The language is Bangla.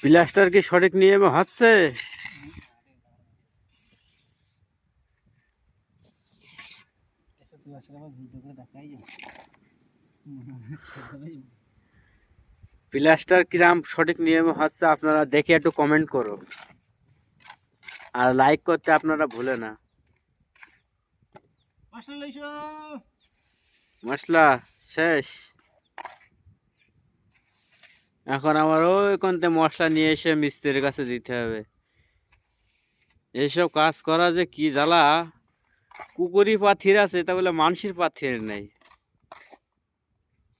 প্লাস্টার কি সঠিক নিয়মে হচ্ছে? প্লাস্টার কিরাম সঠিক নিয়মে হচ্ছে আপনারা দেখে একটু কমেন্ট করো, আর লাইক করতে আপনারা ভুলে না। মশলা শেষ। এখন আমার ওই কোনতে মশলা নিয়ে এসে মিস্ত্রির কাছে দিতে হবে। এইসব কাজ করা যে কি জ্বালা। কুকুরি পাথির আছে তা বলে মানুষের পাথির নেই।